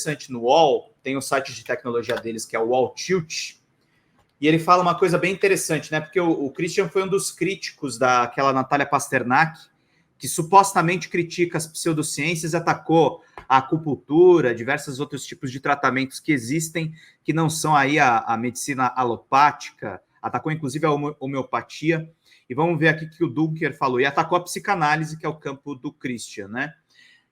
interessante no UOL, tem o site de tecnologia deles, que é o UOL Tilt, e ele fala uma coisa bem interessante, né? Porque o Christian foi um dos críticos daquela Natália Pasternak, que supostamente critica as pseudociências, atacou a acupuntura, diversos outros tipos de tratamentos que existem, que não são aí a medicina alopática, atacou inclusive a homeopatia. E vamos ver aqui o que o Dunker falou. E atacou a psicanálise, que é o campo do Christian, né?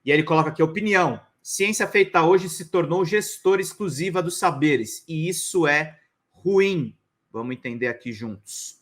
E aí ele coloca aqui, opinião. Ciência feita hoje se tornou gestora exclusiva dos saberes. E isso é ruim. Vamos entender aqui juntos.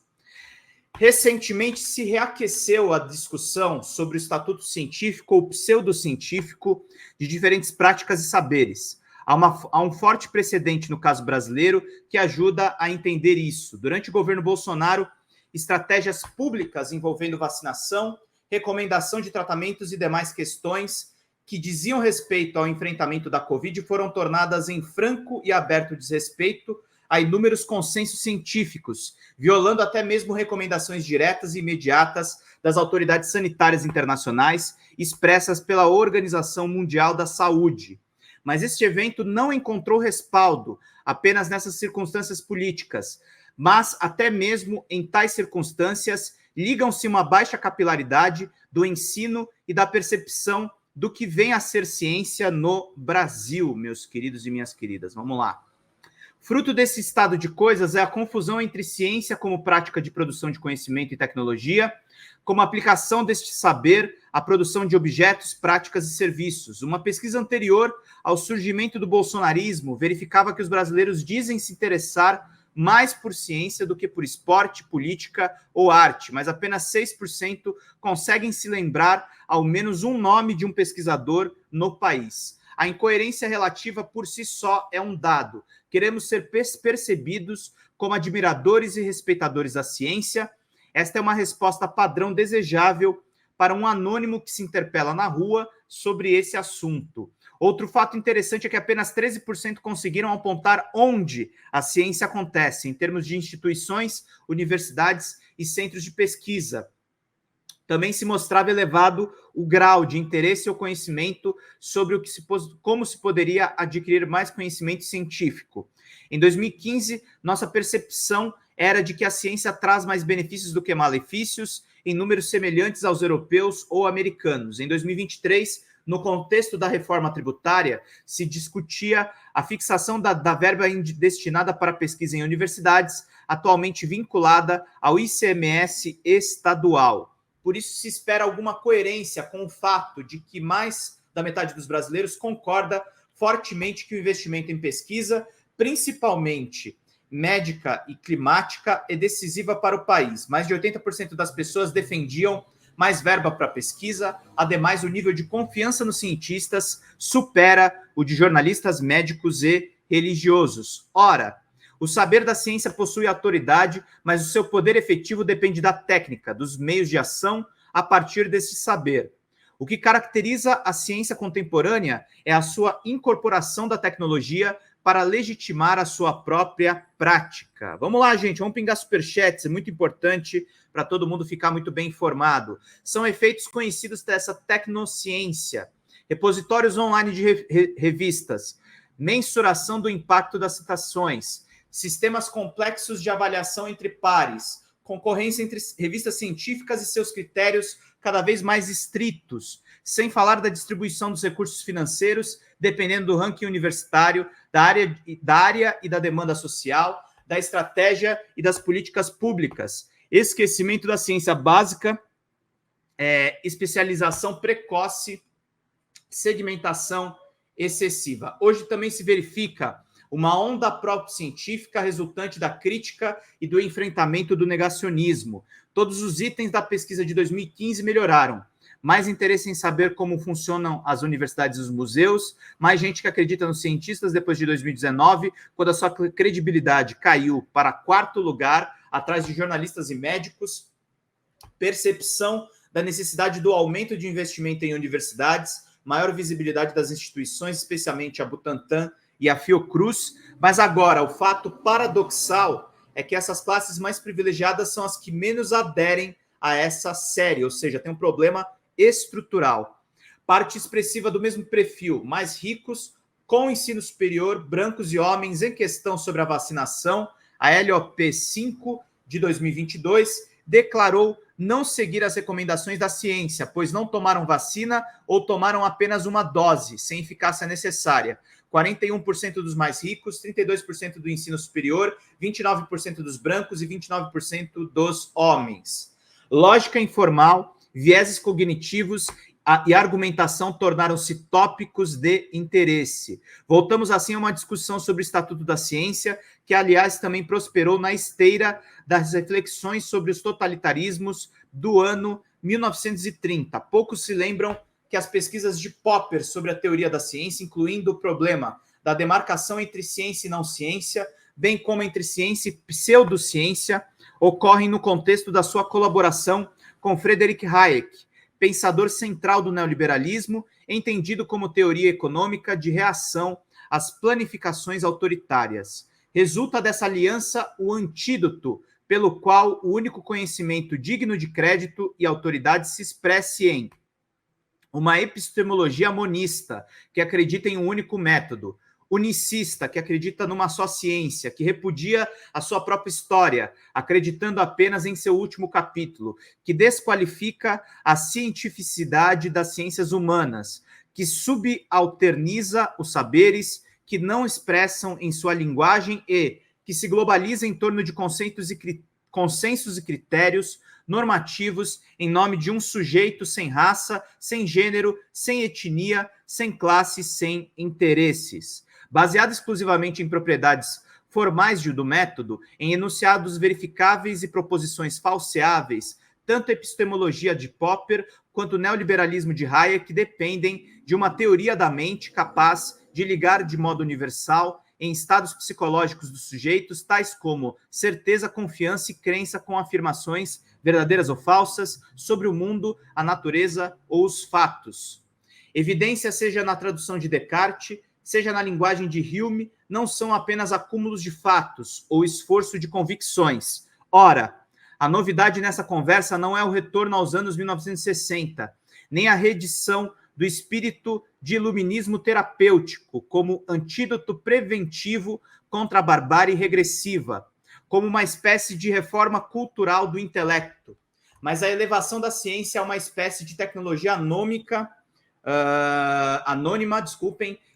Recentemente se reaqueceu a discussão sobre o estatuto científico ou pseudocientífico de diferentes práticas e saberes. Há um forte precedente no caso brasileiro que ajuda a entender isso. Durante o governo Bolsonaro, estratégias públicas envolvendo vacinação, recomendação de tratamentos e demais questões que diziam respeito ao enfrentamento da Covid foram tornadas em franco e aberto desrespeito a inúmeros consensos científicos, violando até mesmo recomendações diretas e imediatas das autoridades sanitárias internacionais expressas pela Organização Mundial da Saúde. Mas este evento não encontrou respaldo apenas nessas circunstâncias políticas, mas até mesmo em tais circunstâncias ligam-se uma baixa capilaridade do ensino e da percepção do que vem a ser ciência no Brasil, meus queridos e minhas queridas. Vamos lá. Fruto desse estado de coisas é a confusão entre ciência como prática de produção de conhecimento e tecnologia, como aplicação deste saber à produção de objetos, práticas e serviços. Uma pesquisa anterior ao surgimento do bolsonarismo verificava que os brasileiros dizem se interessar mais por ciência do que por esporte, política ou arte, mas apenas 6% conseguem se lembrar ao menos um nome de um pesquisador no país. A incoerência relativa por si só é um dado. Queremos ser percebidos como admiradores e respeitadores da ciência. Esta é uma resposta padrão desejável para um anônimo que se interpela na rua sobre esse assunto. Outro fato interessante é que apenas 13% conseguiram apontar onde a ciência acontece, em termos de instituições, universidades e centros de pesquisa. Também se mostrava elevado o grau de interesse ou conhecimento sobre como se poderia adquirir mais conhecimento científico. Em 2015, nossa percepção era de que a ciência traz mais benefícios do que malefícios, em números semelhantes aos europeus ou americanos. Em 2023, no contexto da reforma tributária, se discutia a fixação da verba destinada para pesquisa em universidades, atualmente vinculada ao ICMS estadual. Por isso, se espera alguma coerência com o fato de que mais da metade dos brasileiros concorda fortemente que o investimento em pesquisa, principalmente médica e climática, é decisiva para o país. Mais de 80% das pessoas defendiam mais verba para pesquisa. Ademais, o nível de confiança nos cientistas supera o de jornalistas, médicos e religiosos. Ora, o saber da ciência possui autoridade, mas o seu poder efetivo depende da técnica, dos meios de ação a partir desse saber. O que caracteriza a ciência contemporânea é a sua incorporação da tecnologia para legitimar a sua própria prática. Vamos lá, gente, vamos pingar superchats, é muito importante para todo mundo ficar muito bem informado. São efeitos conhecidos dessa tecnociência. Repositórios online de revistas, mensuração do impacto das citações, sistemas complexos de avaliação entre pares, concorrência entre revistas científicas e seus critérios cada vez mais estritos, sem falar da distribuição dos recursos financeiros, dependendo do ranking universitário, da área e da demanda social, da estratégia e das políticas públicas, esquecimento da ciência básica, especialização precoce, segmentação excessiva. Hoje também se verifica uma onda pró-científica resultante da crítica e do enfrentamento do negacionismo. Todos os itens da pesquisa de 2015 melhoraram. Mais interesse em saber como funcionam as universidades e os museus, mais gente que acredita nos cientistas depois de 2019, quando a sua credibilidade caiu para 4º lugar, atrás de jornalistas e médicos, percepção da necessidade do aumento de investimento em universidades, maior visibilidade das instituições, especialmente a Butantan e a Fiocruz, mas agora o fato paradoxal é que essas classes mais privilegiadas são as que menos aderem a essa série, ou seja, tem um problema estrutural. Parte expressiva do mesmo perfil, mais ricos, com o ensino superior, brancos e homens em questão sobre a vacinação, a LOP 5 de 2022, declarou não seguir as recomendações da ciência, pois não tomaram vacina ou tomaram apenas uma dose, sem eficácia necessária. 41% dos mais ricos, 32% do ensino superior, 29% dos brancos e 29% dos homens. Lógica informal, vieses cognitivos e argumentação tornaram-se tópicos de interesse. Voltamos assim a uma discussão sobre o Estatuto da Ciência, que, aliás, também prosperou na esteira das reflexões sobre os totalitarismos do ano 1930. Poucos se lembram que as pesquisas de Popper sobre a teoria da ciência, incluindo o problema da demarcação entre ciência e não ciência, bem como entre ciência e pseudociência, ocorrem no contexto da sua colaboração com Friedrich Hayek, pensador central do neoliberalismo, entendido como teoria econômica de reação às planificações autoritárias. Resulta dessa aliança o antídoto pelo qual o único conhecimento digno de crédito e autoridade se expresse em uma epistemologia monista, que acredita em um único método, unicista, que acredita numa só ciência, que repudia a sua própria história, acreditando apenas em seu último capítulo, que desqualifica a cientificidade das ciências humanas, que subalterniza os saberes que não expressam em sua linguagem e que se globaliza em torno de consensos e critérios normativos em nome de um sujeito sem raça, sem gênero, sem etnia, sem classe, sem interesses. Baseado exclusivamente em propriedades formais do método, em enunciados verificáveis e proposições falseáveis, tanto a epistemologia de Popper quanto o neoliberalismo de Hayek dependem de uma teoria da mente capaz de ligar de modo universal em estados psicológicos dos sujeitos, tais como certeza, confiança e crença com afirmações verdadeiras ou falsas sobre o mundo, a natureza ou os fatos. Evidência, seja na tradução de Descartes, seja na linguagem de Hume, não são apenas acúmulos de fatos ou esforço de convicções. Ora, a novidade nessa conversa não é o retorno aos anos 1960, nem a reedição do espírito de iluminismo terapêutico como antídoto preventivo contra a barbárie regressiva, como uma espécie de reforma cultural do intelecto. Mas a elevação da ciência é uma espécie de tecnologia anônima,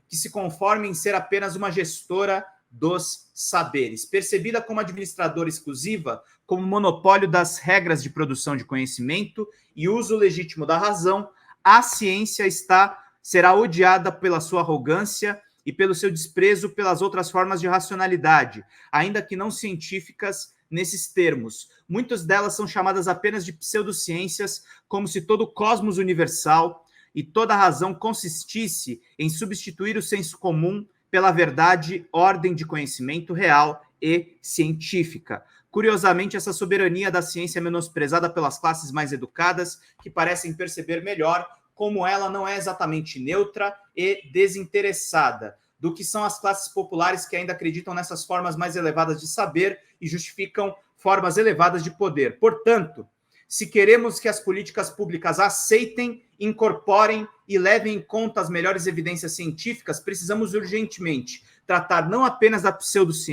que se conforma em ser apenas uma gestora dos saberes, percebida como administradora exclusiva, como monopólio das regras de produção de conhecimento e uso legítimo da razão. A ciência será odiada pela sua arrogância e pelo seu desprezo pelas outras formas de racionalidade, ainda que não científicas nesses termos. Muitas delas são chamadas apenas de pseudociências, como se todo o cosmos universal e toda a razão consistisse em substituir o senso comum pela verdade, ordem de conhecimento real e científica. Curiosamente, essa soberania da ciência é menosprezada pelas classes mais educadas, que parecem perceber melhor como ela não é exatamente neutra e desinteressada do que são as classes populares que ainda acreditam nessas formas mais elevadas de saber e justificam formas elevadas de poder. Portanto, se queremos que as políticas públicas aceitem, incorporem e levem em conta as melhores evidências científicas, precisamos urgentemente tratar não apenas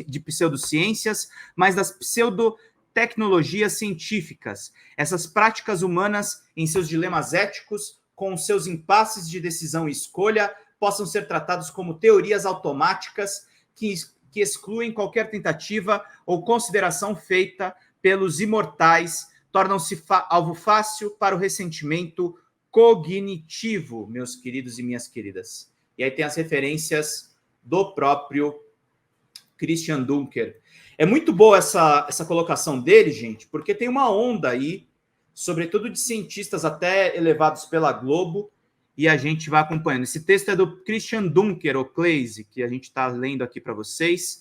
de pseudociências, mas das pseudotecnologias científicas, essas práticas humanas em seus dilemas éticos, com seus impasses de decisão e escolha, possam ser tratados como teorias automáticas que excluem qualquer tentativa ou consideração feita pelos imortais, tornam-se alvo fácil para o ressentimento cognitivo, meus queridos e minhas queridas. E aí tem as referências do próprio Christian Dunker. É muito boa essa colocação dele, gente, porque tem uma onda aí, sobretudo de cientistas até elevados pela Globo, e a gente vai acompanhando. Esse texto é do Christian Dunker, ou Claise, que a gente está lendo aqui para vocês.